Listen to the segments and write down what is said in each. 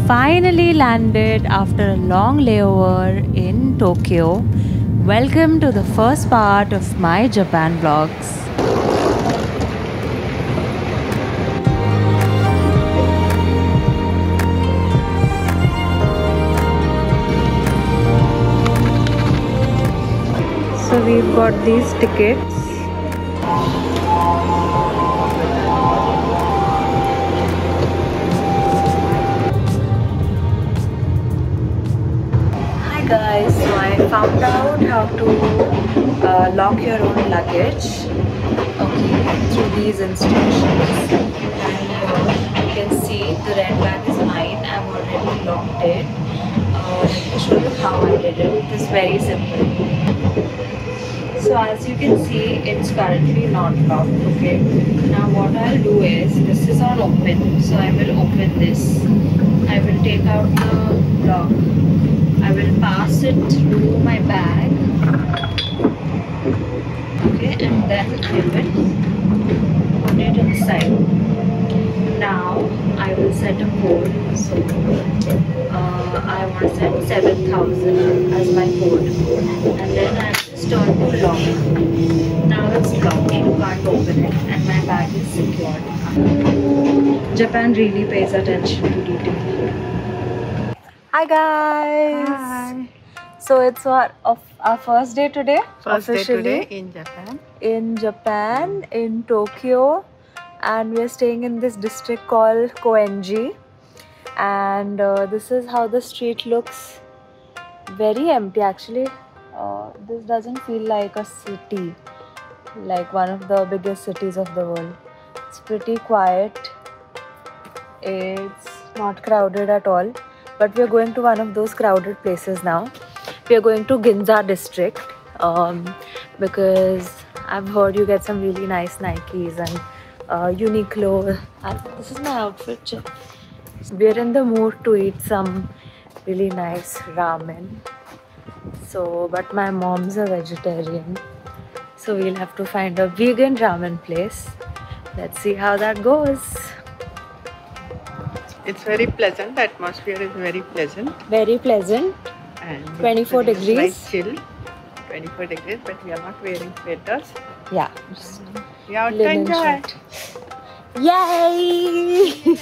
finally landed after a long layover in Tokyo. Welcome to the first part of my Japan vlogs. So we've got these tickets. Hi guys, so I found out how to lock your own luggage, okay, through these instructions. And you can see the red bag is mine. I've already locked it. Let me show you how I did it. It is very simple. So as you can see, it's currently not locked, okay. Now what I'll do is, this is on open, so I will open this. I will take out the lock. I will pass it through my bag, okay, and then I will put it inside. Now I will set a code, so I want to set 7,000 as my code, and then I just turn to lock. Now it's locked, you can't open it, and my bag is secured. Japan really pays attention to detail. Hi guys! Hi. So it's our first day today? First day officially today in Japan. In Japan, in Tokyo, and we are staying in this district called Koenji, and this is how the street looks. Very empty actually. This doesn't feel like a city, like one of the biggest cities of the world. It's pretty quiet. It's not crowded at all. But we are going to one of those crowded places now. We are going to Ginza district because I've heard you get some really nice Nikes and Uniqlo. This is my outfit. We're in the mood to eat some really nice ramen. So, but my mom's a vegetarian, so we'll have to find a vegan ramen place. Let's see how that goes. It's very pleasant. The atmosphere is very pleasant. Very pleasant. And 24 degrees. Like chill. 24 degrees, but we are not wearing sweaters. Yeah. We are to Linen enjoy. shirt. Yay!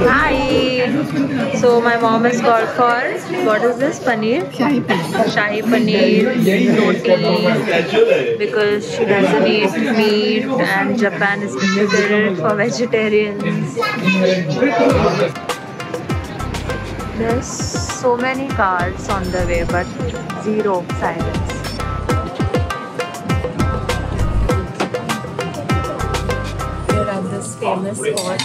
Hi! So my mom has called for, what is this? Paneer? Shahi paneer. Shahi paneer, roti, because she doesn't eat meat and Japan is difficult for vegetarians. There's so many cars on the way but zero sirens. We're at this famous spot,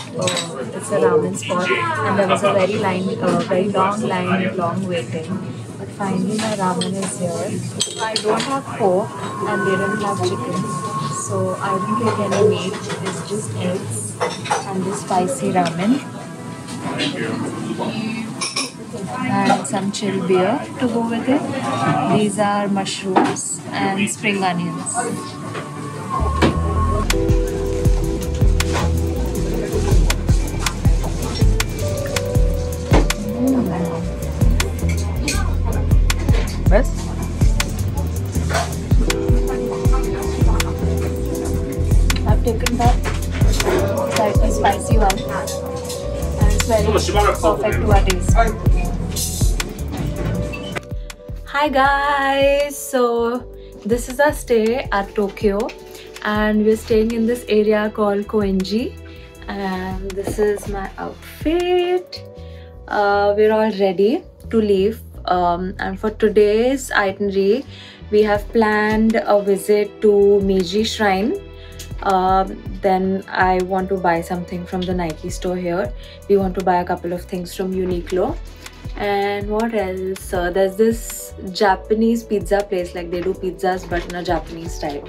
it's a ramen spot, and there was a very long line, long waiting. But finally my ramen is here. I don't have pork and they don't have chicken, so I didn't take any meat. It's just eggs and this spicy ramen. And some chill beer to go with it. These are mushrooms and spring onions. Best. I've taken that slightly spicy one, and it's very perfect to our taste. Hi guys, so this is our stay at Tokyo, and we're staying in this area called Koenji, and this is my outfit. We're all ready to leave, and for today's itinerary we have planned a visit to Meiji Shrine. Then I want to buy something from the Nike store here. We want to buy a couple of things from Uniqlo. And what else? There's this Japanese pizza place, like they do pizzas but in a Japanese style.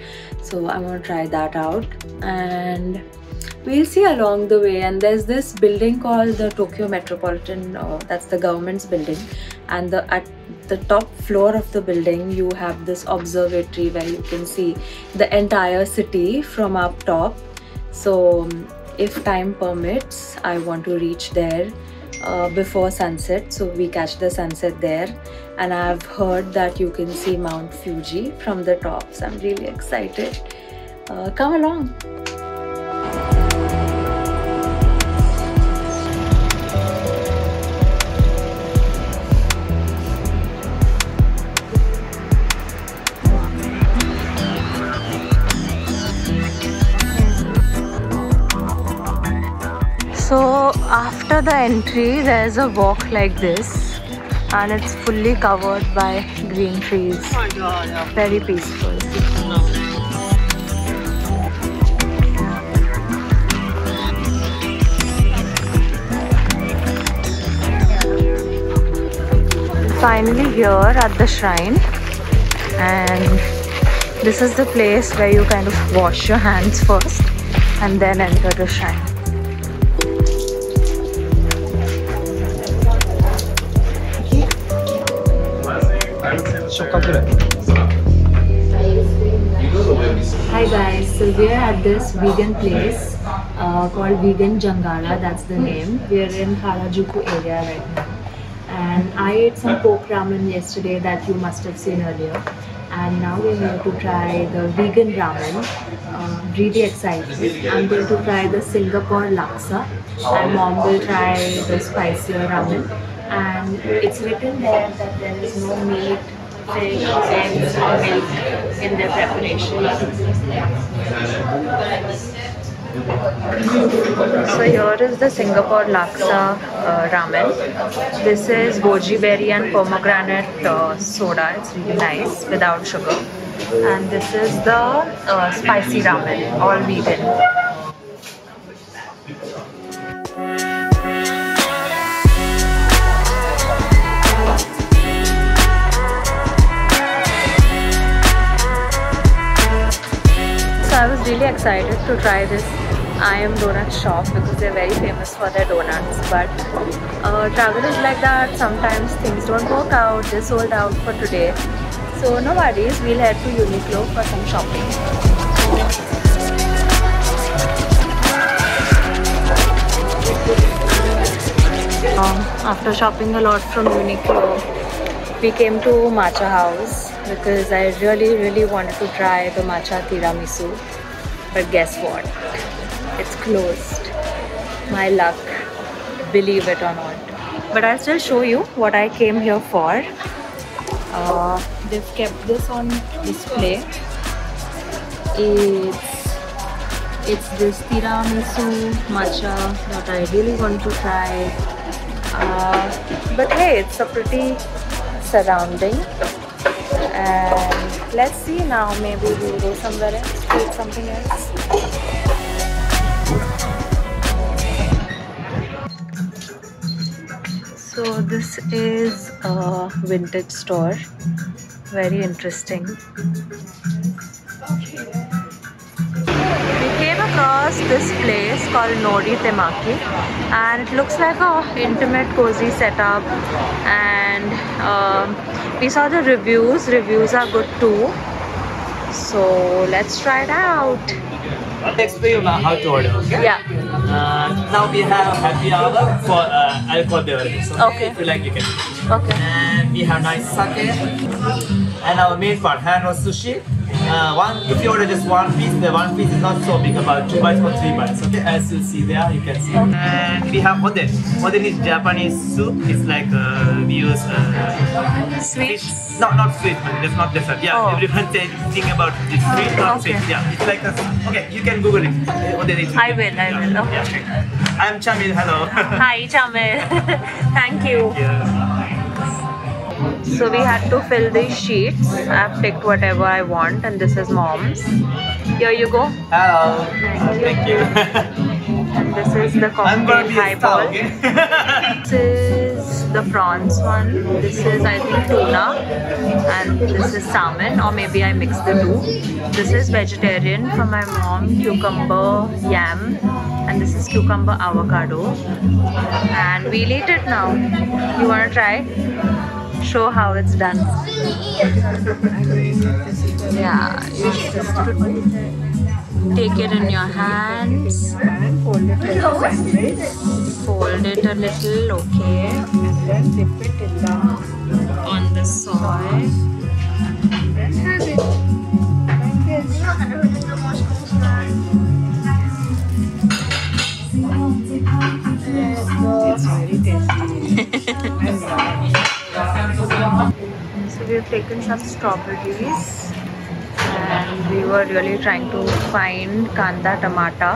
So I want to try that out. And we'll see along the way. And there's this building called the Tokyo Metropolitan, that's the government's building, and at the top floor of the building you have this observatory where you can see the entire city from up top. So if time permits, I want to reach there before sunset, so we catch the sunset there. And I've heard that you can see Mount Fuji from the top, so I'm really excited. Come along. So after the entry there's a walk like this, and it's fully covered by green trees. Oh my god, yeah. Very peaceful. Finally here at the shrine, and this is the place where you kind of wash your hands first and then enter the shrine. Hi guys, so we are at this vegan place called Vegan Jangala, that's the name. We are in Harajuku area right now. And I ate some pork ramen yesterday that you must have seen earlier. And now we're here to try the vegan ramen. Really excited. I'm going to try the Singapore laksa. My mom will try the spicier ramen. And it's written there that there is no meat, fish, eggs or milk in their preparation. So here is the Singapore laksa ramen. This is goji berry and pomegranate soda. It's really nice without sugar. And this is the spicy ramen, all vegan. So I was really excited to try this I Am Donut shop because they're very famous for their donuts. But travel is like that. Sometimes things don't work out. They're sold out for today. So no worries. We'll head to Uniqlo for some shopping. After shopping a lot from Uniqlo, we came to Matcha House because I really wanted to try the matcha tiramisu. But guess what? It's closed. My luck, believe it or not. But I'll still show you what I came here for. They've kept this on display. It's this tiramisu matcha that I really want to try. But hey, it's a pretty surrounding. And let's see now, maybe we'll go somewhere else to eat something else. So this is a vintage store, very interesting. We came across this place called Nori Temaki, and it looks like a intimate cozy setup. And we saw the reviews are good too, so let's try it out. I'll explain you how to order, okay? Yeah. Now we have happy hour for alcohol beverages. Okay. If you like, you can. Okay. And we have nice sake. And our main part, hand roast sushi. If you order just one piece, the one piece is not so big, about 2 bites or 3 bites. Okay, as you see there, you can see. And we have oden. Oden is Japanese soup. It's like we use Sweet? fish. No, not sweet, but that's not dessert. Yeah, Oh. everyone think about this sweet, not Okay. sweet. Yeah, it's like a. Okay, you can Google it. Oden is. I will. Okay. Yeah. I'm Chamil. Hello. Hi, Chamil. Thank you. Yeah. So we had to fill these sheets. I've picked whatever I want, and this is mom's. Here you go. Hello. Thank you. Thank you. And this is the I'm gonna cocktail be a star, highball. okay? This is the prawns one. This is, I think, tuna, and this is salmon, or maybe I mixed the two. This is vegetarian for my mom, cucumber yam, and this is cucumber avocado. And we'll eat it now. You wanna try? Show how it's done. Yeah, you just take it in your hands. And fold it like a sandwich. Fold it a little, okay. And then dip it in the On the soy. then have it. Like this. It's very tasty. And So we've taken some strawberries, and we were really trying to find kanda टमाटा.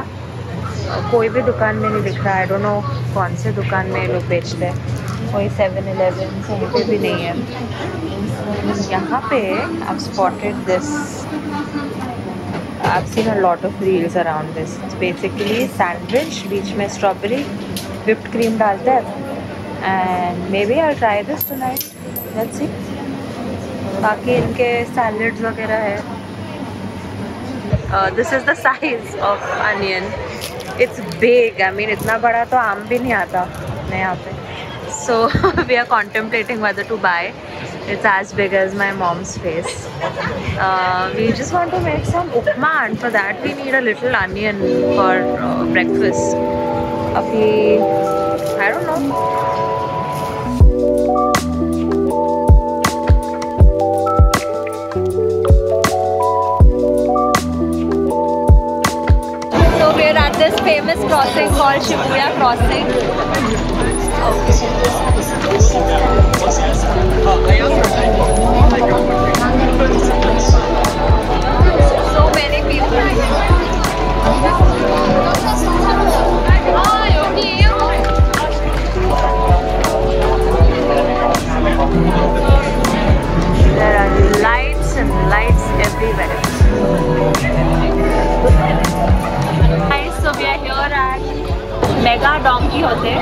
कोई भी दुकान में नहीं दिख रहा है. I don't know कौन से दुकान में लोग बेचते हैं. कोई 7-Eleven कहीं पे भी नहीं है. यहाँ पे I've spotted this. I've seen a lot of reels around this. It's basically sandwich, बीच में strawberry, whipped cream डालते हैं. And maybe I'll try this tonight. Let's see. बाकी इनके salads वगैरह है. This is the size of onion. It's big. I mean, इतना बड़ा तो आम भी नहीं आता मैं यहाँ पे. So we are contemplating whether to buy. It's as big as my mom's face. We just want to make some upma, and for that we need a little onion for breakfast. अभी I don't know. So we're at this famous crossing called Shibuya Crossing. So many people. There are lights and lights everywhere. Guys, so we are here at Mega Don Quijote.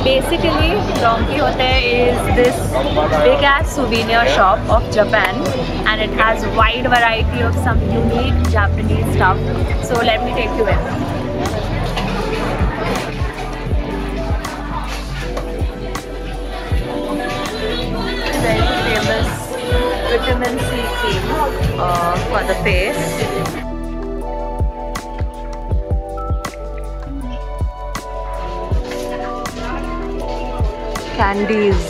Basically, Don Quijote is this big ass souvenir shop of Japan, and it has a wide variety of some unique Japanese stuff. So let me take you in. Very famous vitamin C cream for the face. Candies.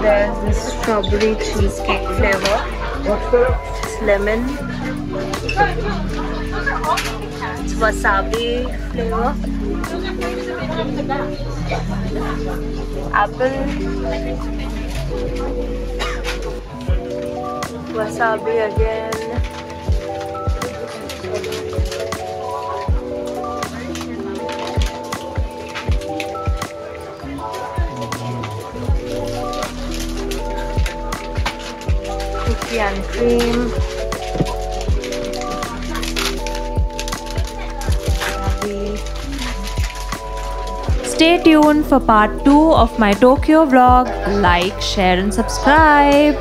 There's this strawberry cheesecake flavor. It's lemon. It's wasabi flavor. Apple. Wasabi again. Cookie and cream. Stay tuned for part 2 of my Tokyo vlog. Like, share and subscribe.